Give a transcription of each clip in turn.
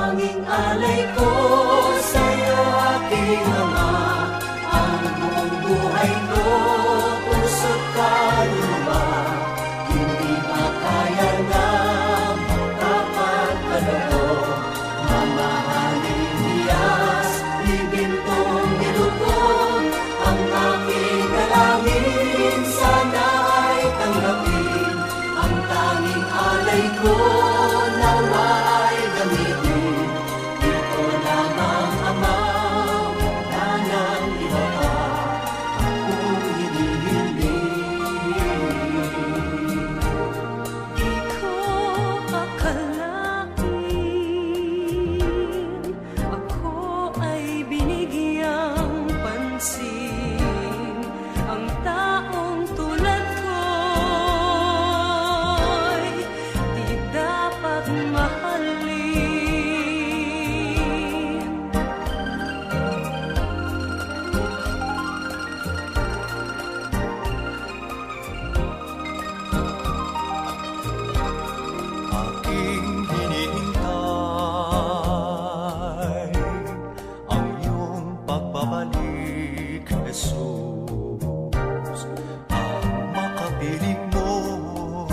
tanging alay ko sa'yo, aking Ama. Ang buong buhay ko, puso't kaluluwa, hindi makaya ng kapagkaloob. Mamahalin niyas, ibig kong nilugod, ang aking dalangin sana ay tanggapin. Ang tanging alay ko, nawa ay gamitin. Ito lamang, Ama, wala nang iba pa akong hinihiling. Ikaw akalain, ako ay binigyang pansin. Ang taong tulad ko'y di dapat mahalin. Aking hinihintay ang iyong pagbabalik, Jesus. Ang makapiling mo'y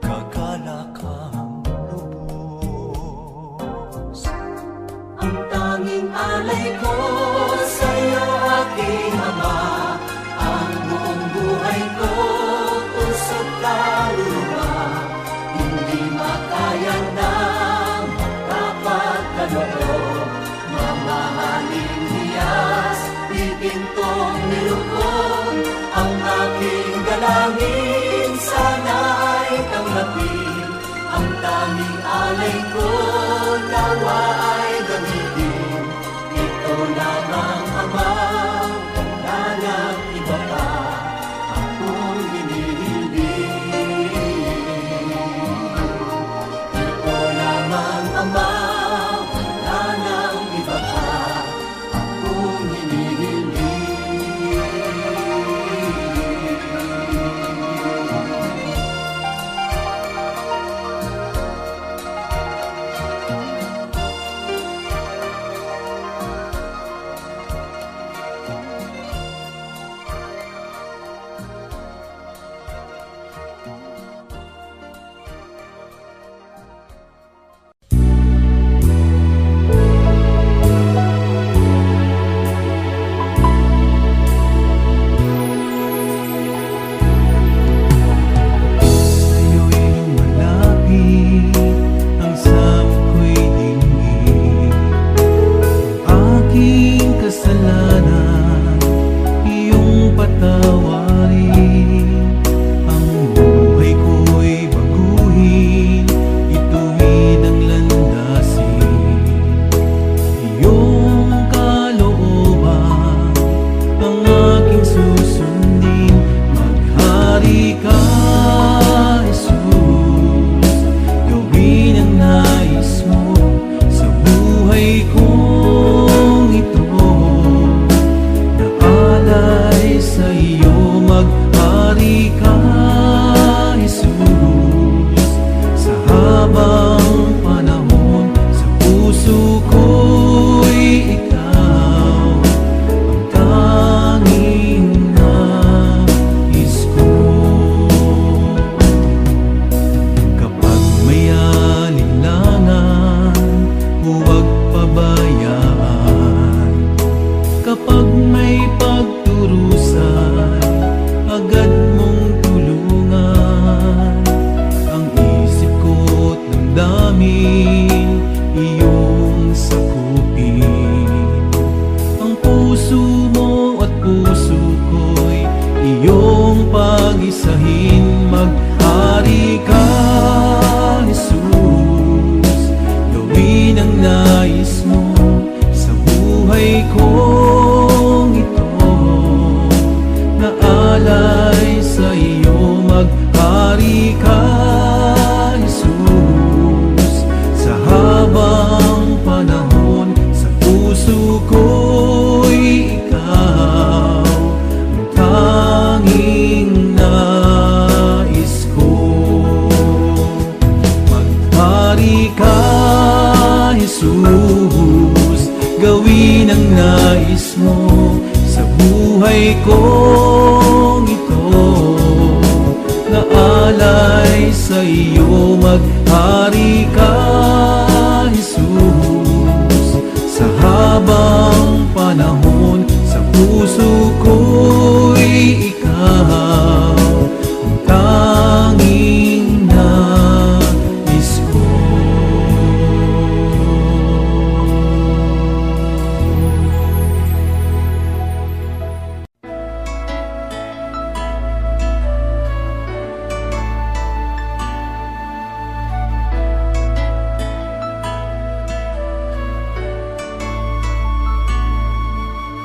kagalakang lubos. Ang tanging alay ko sa'yo, aking Ama. Ang buong buhay ko, puso't kaluluwa, hindi makaya ng kapagkaloob. Mamahalin niyas, pipintong nilugod, ang aking dalangin sana ay tanggapin. Ang tanging alay ko, nawa ay gamitin. Ito lamang, Ama, wala nang iba pa akong hinihiling. Ito lamang, Ama, wala nang iba pa akong hinihiling. Sa'yo'y malapit, ang sarap ko'y dinggin. Aking kasalanan, iyong patawarin. Ang buhay ko'y baguhin, ituwid ang landasin. Iyong kalooban ang aking susundin. Maghari ka, Jesus, gawin ang nais mo sa buhay kong ito. Naalay sa iyo, maghari ka, Jesus, sa habang panahon. Sa puso ko'y ikaw ang tanging nais ko. Kapag may alinlangan, huwag pabayaan. Kapag may pagturusan, agad mong tulungan. Ang isip ko't damdamin, iyong sakupin. Ang puso mo at puso ko'y iyong pag-isahin. Maghari ka, Jesus, gawin ang nais mo sa buhay kong ito. Naalay sa iyo, maghari ka, Jesus, sa habang panahon. Hari ka, Jesus, gawin ang nais mo sa buhay kong ito. Naalay sa iyo, maghari ka, Jesus, sa habang panahon. Sa puso ko'y ikaw ang tanging nais ko.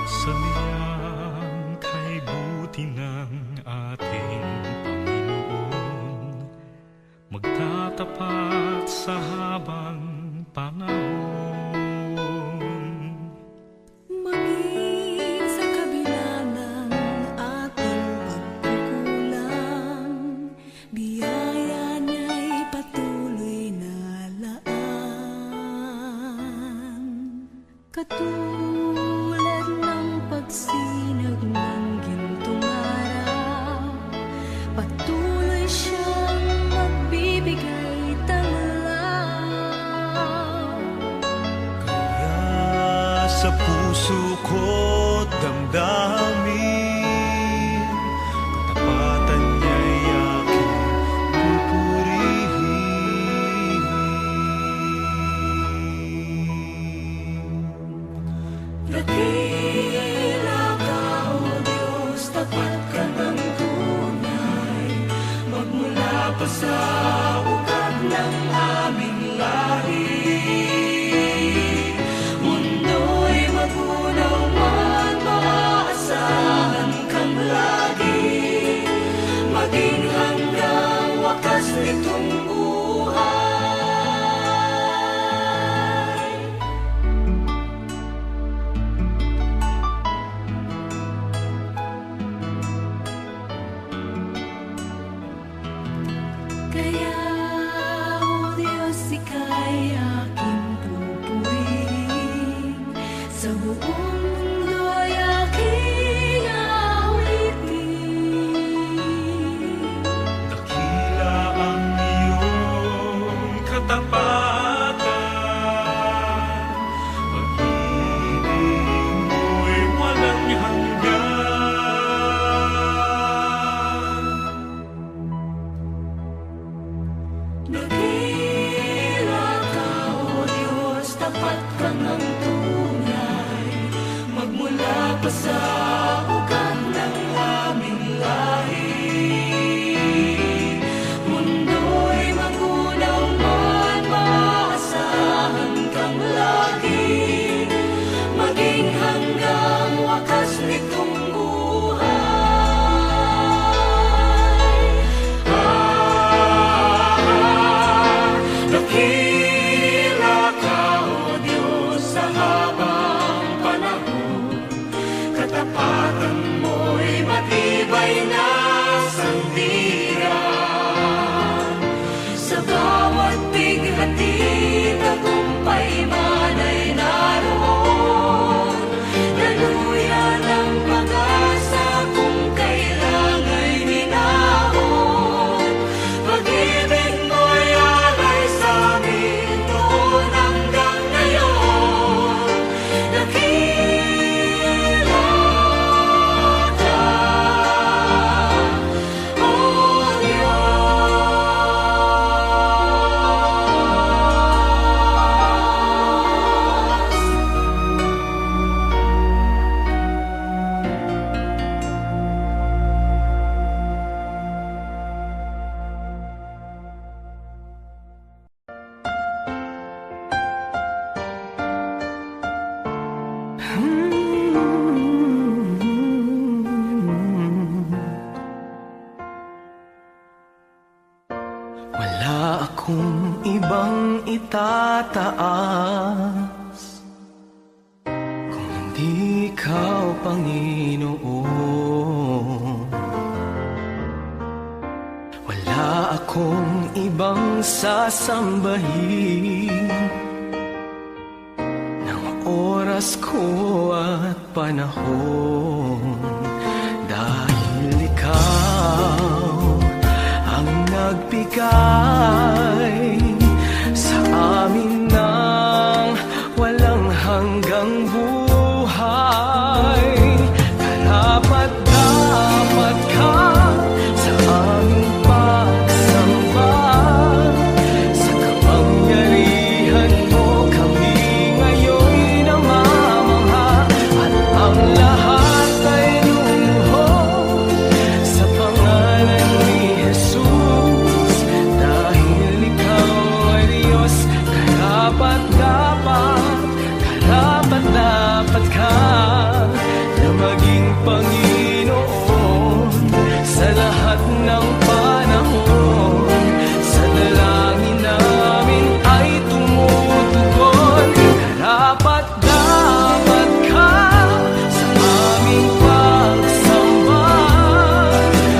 Sa niyang kay buti ng ating Panginoon, magtatapat sa habang panahon. Maging sa kabila ng ating pagkukulang, biyaya niya'y patuloy na laan. Katulad ng pagsinag ng gintong araw, patuloy siyang magbibigay tanglaw. Kaya sa puso ko't damdamin, katapatan niya'y aking pupurihin. Dakila ka, O Diyos, tapat ka ng tunay, magmula pa sa ugat ng aming lahi. Mundo'y magunaw man, maaasahan kang lagi, maging hanggang wakas nitong buhay. Kaya, O Diyos, ika'y aking pupurihin, sa buong mundo'y aking awitin. Dakila ang iyong katapatan, pag-ibig mo'y walang hanggan. Dakila ka, O Diyos, tapat ka ng tunay, magmula pa sa ugat ng aming lahi. Mundo'y magunaw man, maaasahan kang lagi, maging hanggang wakas nitong buhay. Dakila ka, O Diyos, sa habang panahon, katapatan mo'y matibay na sandigan. Sa bawat bighati, tagumpay man ay naroon, daluyan ang pag-asa kung kailang ay minahon. Pag-ibig mo'y alay sa amin noon hanggang ngayon. Dakila ka, O Diyos. Wala akong ibang itataas kung hindi ikaw, Panginoon. Wala akong ibang sasambahin ng oras ko at panahon, dahil ikaw ang nagbigay sa amin ng walang hanggang buhay. Karapat dapat ka sa aming pagsamba, sa kapangyarihan mo kami ngayon namamangha, at ang lahat ay luluhod sa pangalan ni Jesus, dahil ikaw ay Diyos. Karapat dapat ka na maging Panginoon sa lahat ng panahon. Sa dalangin namin ay tumutugon. Karapat dapat ka sa aming pagsamba,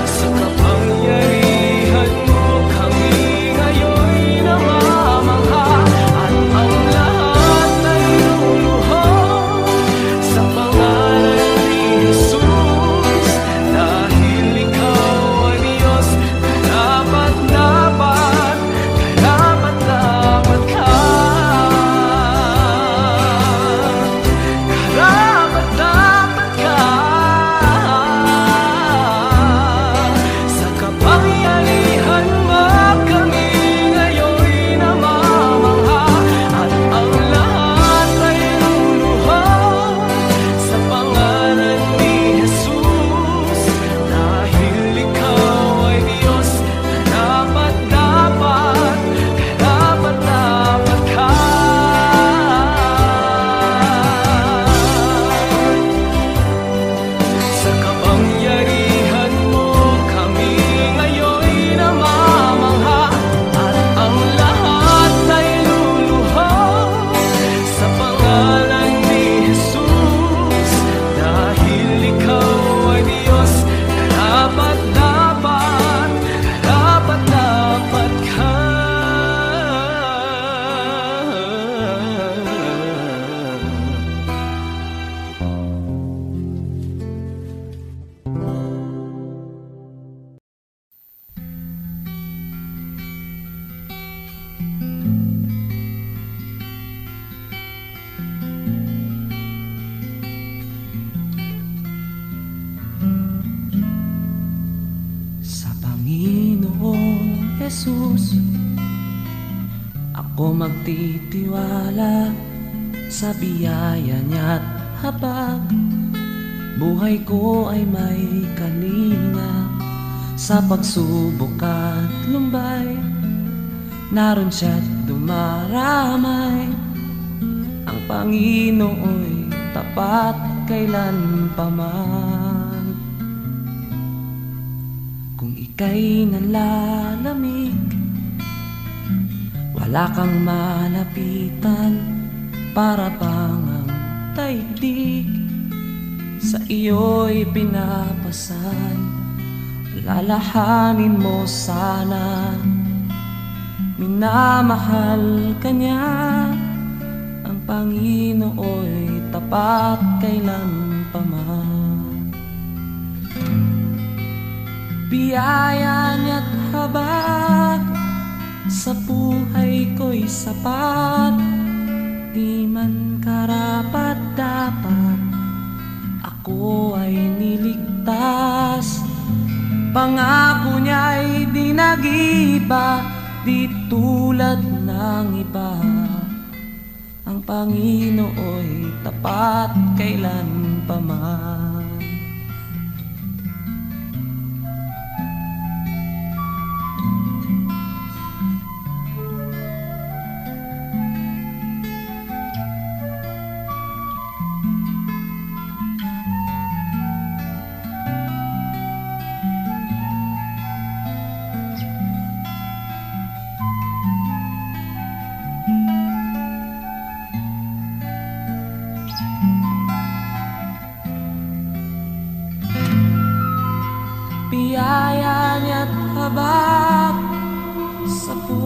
sa kapangyarihan mo kami ngayon namamangha, at ang lahat ay luluhod sa pangalan ni Jesus, dahil ikaw ay Diyos. Karapat dapat ka. Karapat dapat ka sa kapangyarihan mo kami ngayon namamangha, at ang lahat ay luluhod sa pangalan ni Jesus, dahil ikaw ay Diyos. Karapat dapat ka. Sa kapangyarihan mo kami ngayon namamangha, at ang lahat ay luluhod sa pangalan ni Jesus, dahil ikaw ay Diyos. Karapat dapat ka. Sa Panginoong Jesus ako magtitiwala, sa biyaya niya't habag buhay ko ay may kalinga. Sa pagsubok at lumbay, naroon siya't dumaramay. Ang Panginoo'y tapat kailan pa man. Kung ika'y nalalamig, wala kang malapitan, para bang ang daigdig sa iyo'y pinapasan. Lalahanin mo sana, minamahal ka niya. Ang Panginoo'y tapat kailan pa man. Biyaya niya't habag sa buhay ko'y sapat. Di man karapat dapat, ako ay niligtas. Pangako niya'y di nag-iba, di tulad ng iba. Ang Panginoo'y tapat kailan pa man.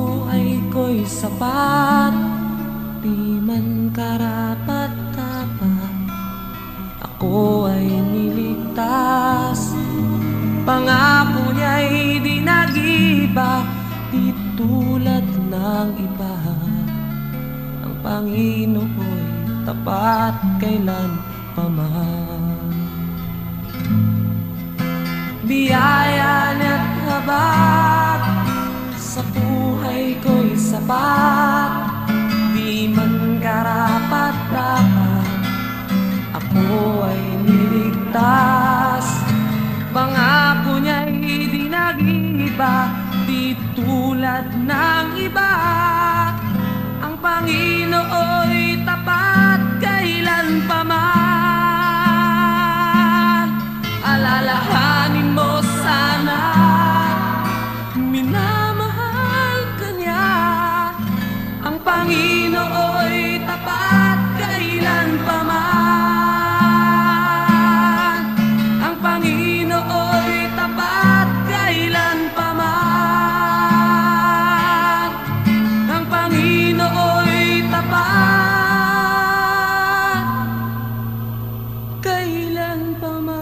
buhay ko'y sapat, di man karapat-dapat, ako ay niligtas. Pangako niya'y di nag-iba, di tulad ng iba. Ang Panginoon'y tapat kailan pa man. Biyaya niya't habag sa buhay ko'y sapat, di man karapat-dapat, ako ay niligtas. Pangako niya'y di nag-iba, di tulad ng iba. Ang Panginoo'y tapat kailan pa man. Alalahanin mo sana, minamahal ka niya. Ang Panginoo'y tapat kailan pa man. Ang Panginoo'y tapat kailan pa man. Ang Panginoo'y tapat kailan pa man.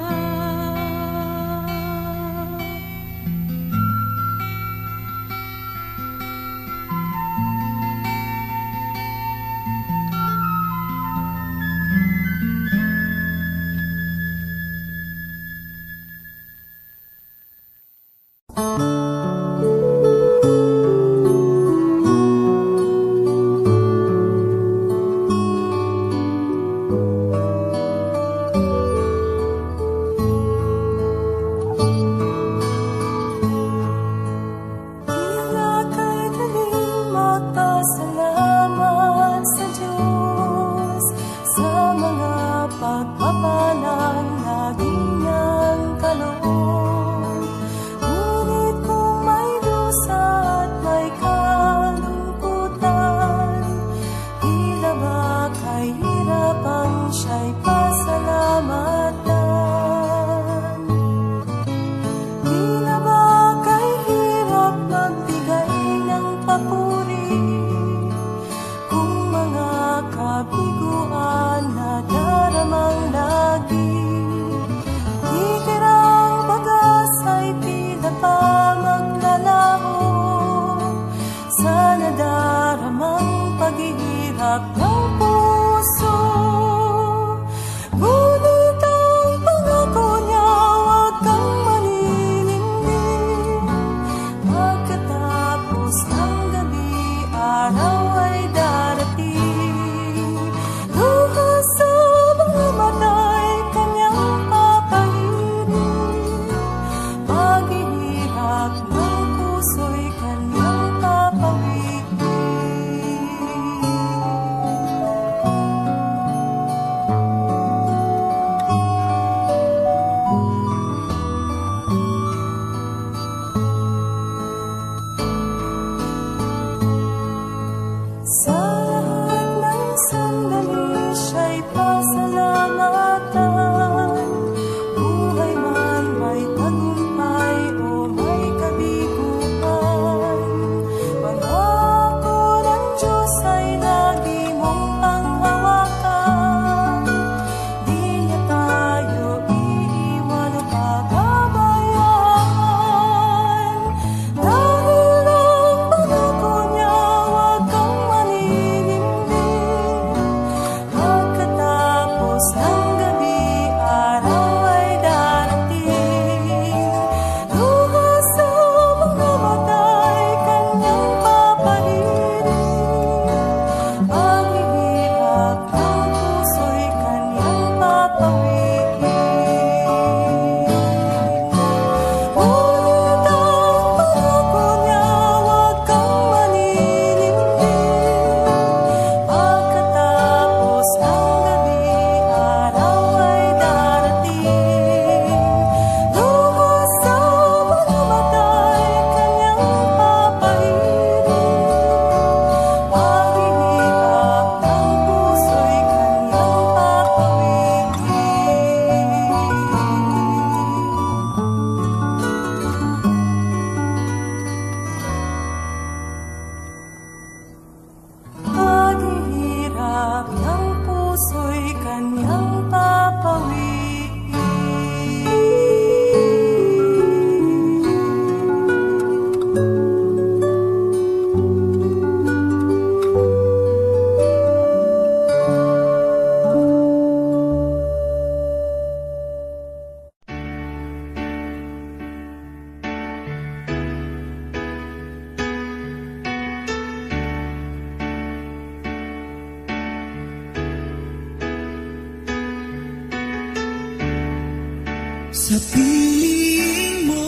Sa piling mo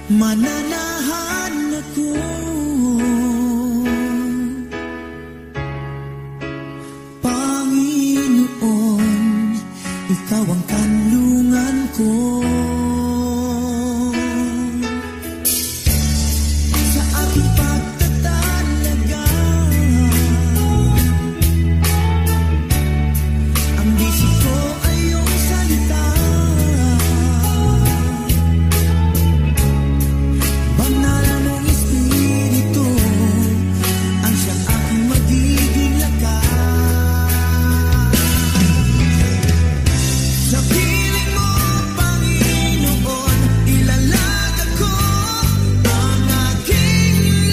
mananahan ako. Panginoon, ikaw ang kanlungan ko. Sa aking pagtatalaga, ang bisig ko ay iyong salita. Banal mong Espiritu ang siyang aking magiging lakas. Sa piling mo, Panginoon, ilalag ako ang aking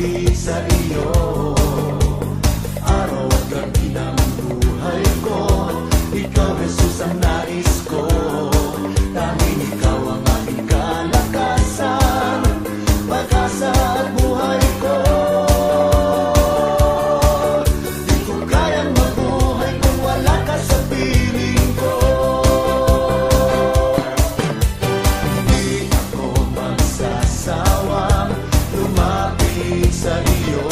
lumapit sa iyo. Araw at gabi ng buhay ko, ikaw Jesus ang nais ko. Tanging ikaw ang aking kalakasan, pag-asa at buhay ko. Di ko kayang mabuhay kung wala ka sa piling ko. Di ako magsasawang lumapit sa iyo.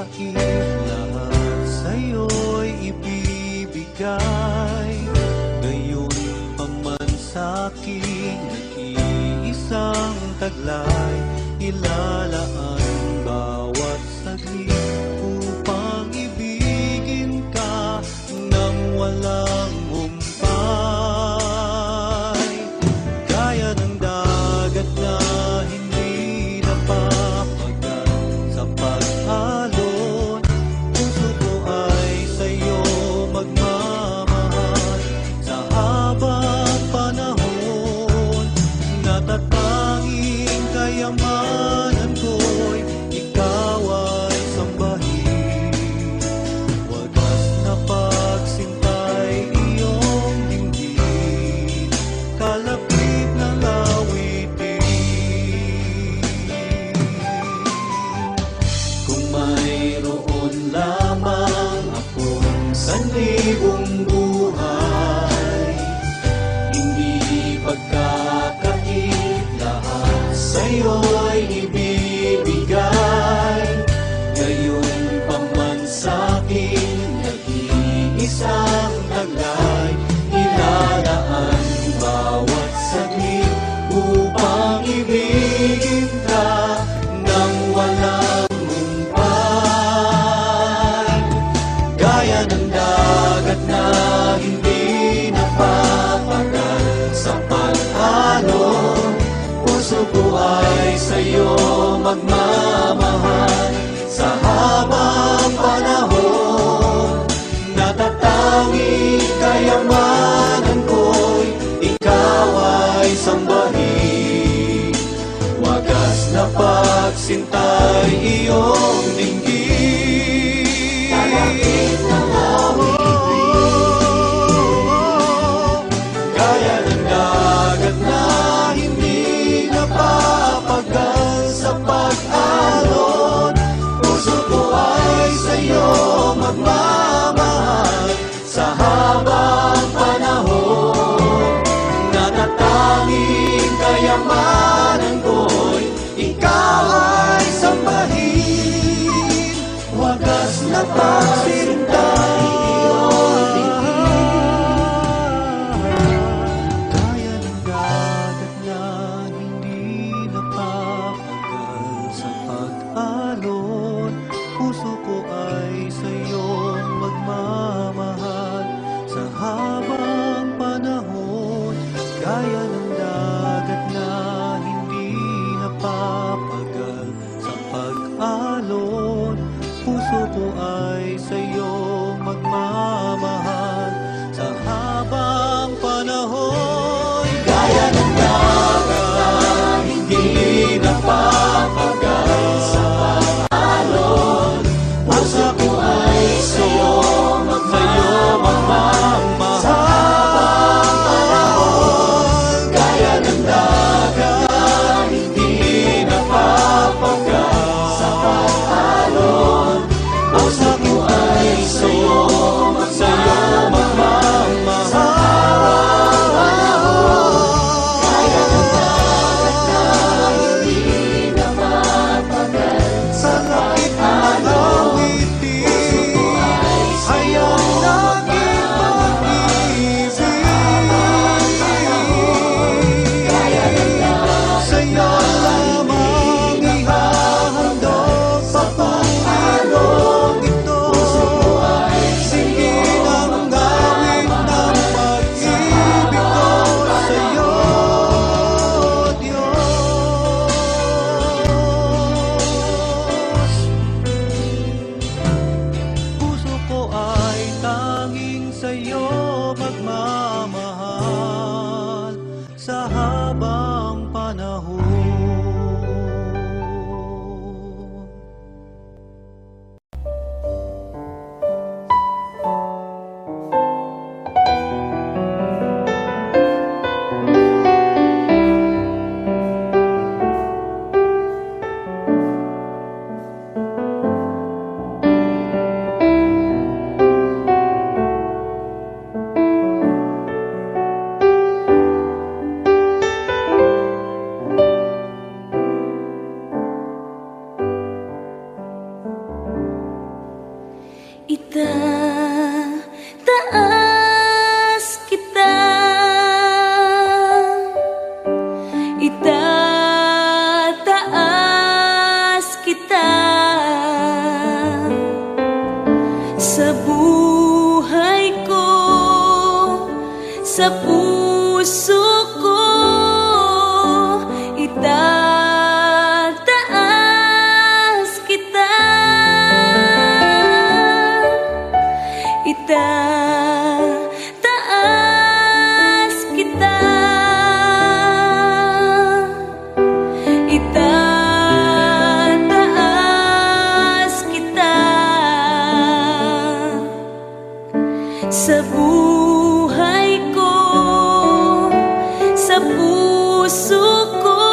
lahat sa'yo'y ibibigay. Gayon pa man sa'king nag-iisang taglay, ilalaan bawat saglit upang ibigin ka nang walang humpay. Gaya ng dagat na hindi napapagal sa pag-alon, puso ko ay sa'yo magmamahal. Sa habang panahon, natatanging kayamanan ko'y ikaw ay sambahin. Wagas na pagsintay iyong dinggin, kalapit ng awitin. Kung mayroon lamang akong sanlibong buhay, hindi pagkakait, lahat sa'yo'y ibibigay. Gayon pa man sa'kin nag-iisang taglay, ilalaan bawat saglit upang ibigin ka nang walang humpay. Gaya ng dagat na hindi napapagal sa pag-alon, puso ko ay sa'yo magmamahal. Sa habang panahon, natatanging kayamanan ko'y ikaw ay sambahin. Wagas na pagsintay iyong dinggin, kalapit ng gaya ng dagat na hindi napapagal sa pag-alon, puso ko ay sa'yo magmamahal. Sa habang panahon, natatanging kayamanan ko'y ikaw ay sambahin. Wagas na pagsintay iyong dinggin, gaya ng dagat na hindi napapagal sa pag-alon, puso ko ay sa'yo magmamahal. Sa habang panahon, gaya ng dagat na hindi napapagal sa pag-alon, puso ko ay sa'yo magmamahal. Sa habang panahon, gaya ng dagat na hindi napapagal sa pag-alon, puso ko ay sa'yo magmamahal. Sa habang panahon, gaya ng dagat na hindi napapagal sa pag-alon, puso ko ay Itataas kita, itataas kita sa buhay ko, sa puso ko. Itataas kita, itataas kita, itataas kita sa buhay ko, sa puso ko.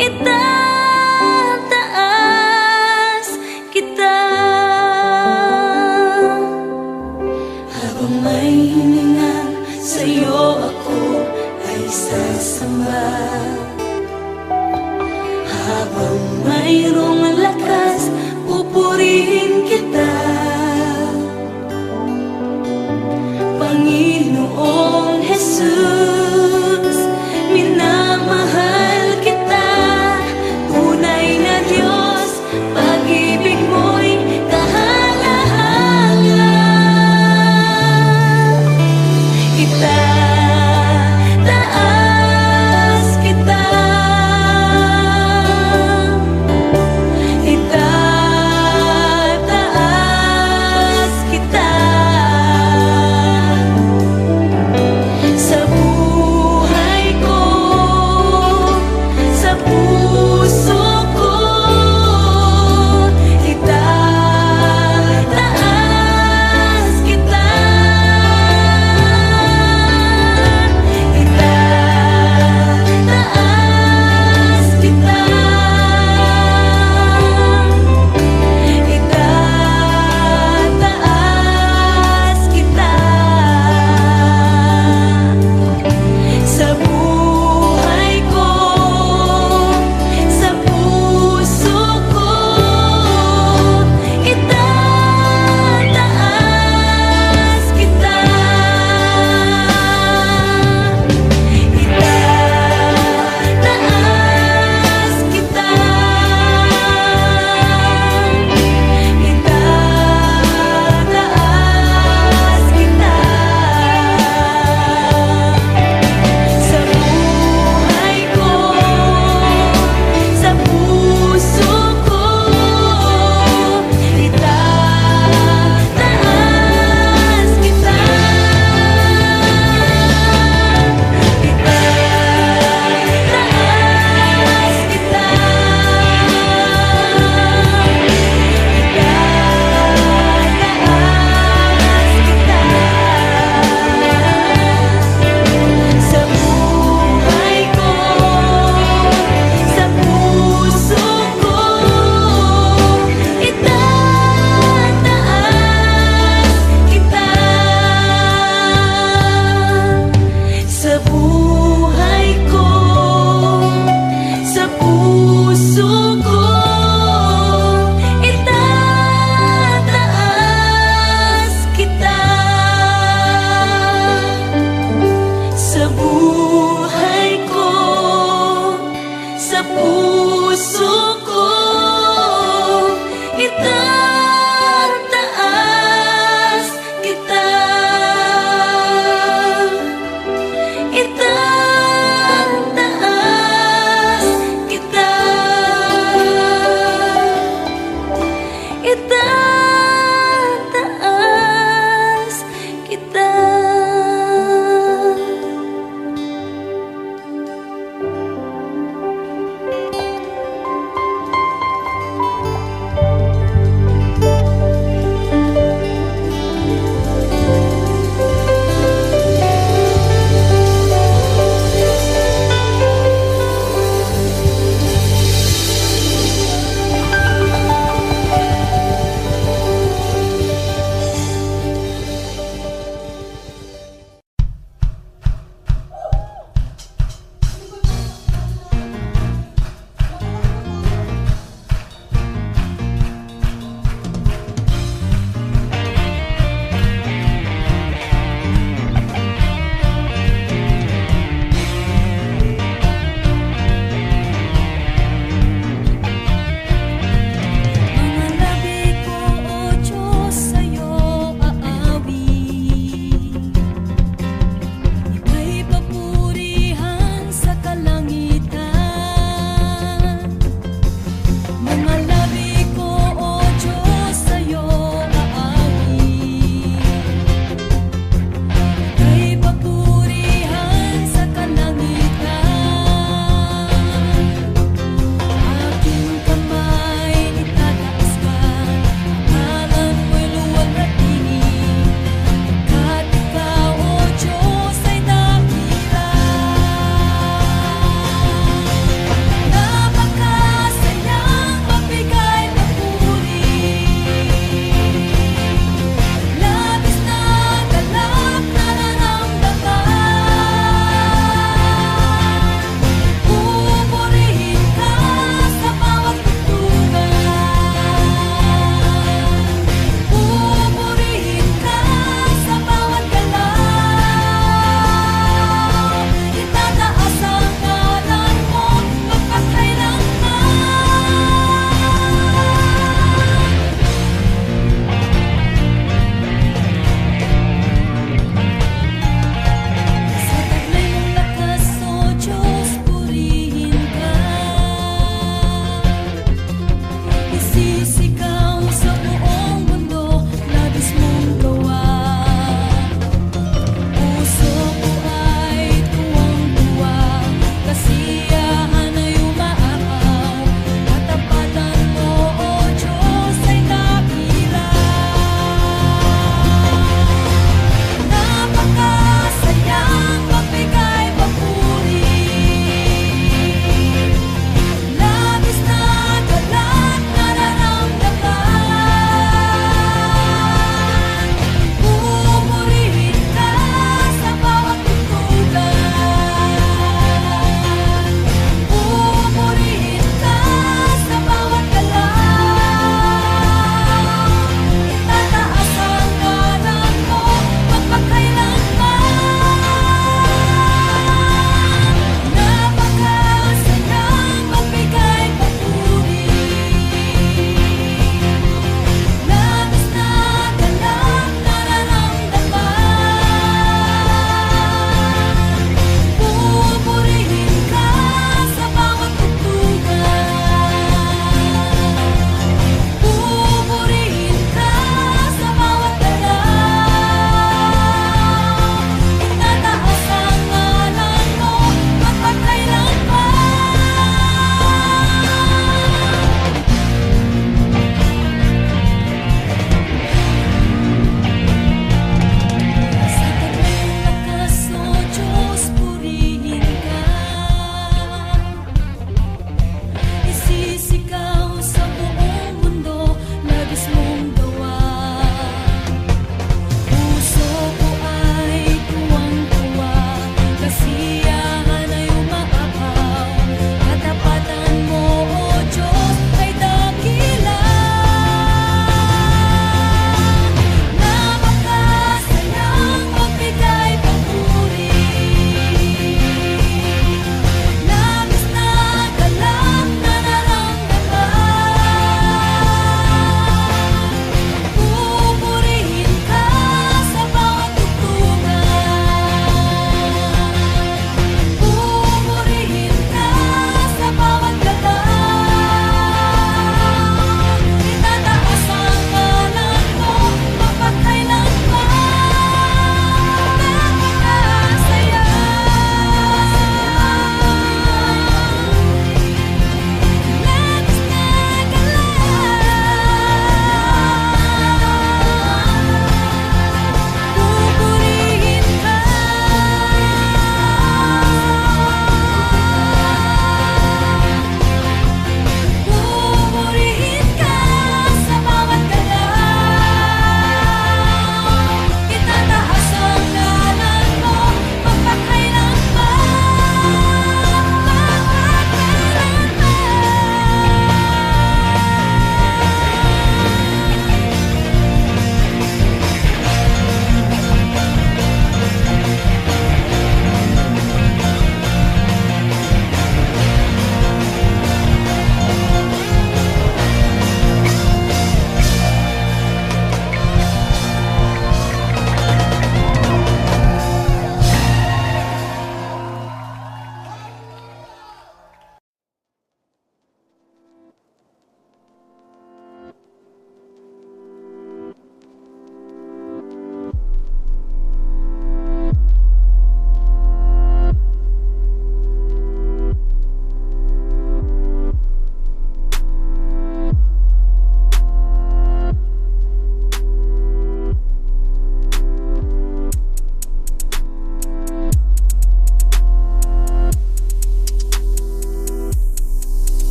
Itataas kita. Habang may hininga sa'yo ako ay sasamba, habang mayroong lakas pupurihin kita, Panginoong Jesus, minamahal kita. Tunay na Diyos, pag-ibig mo'y kahalagahan. Itataas kita,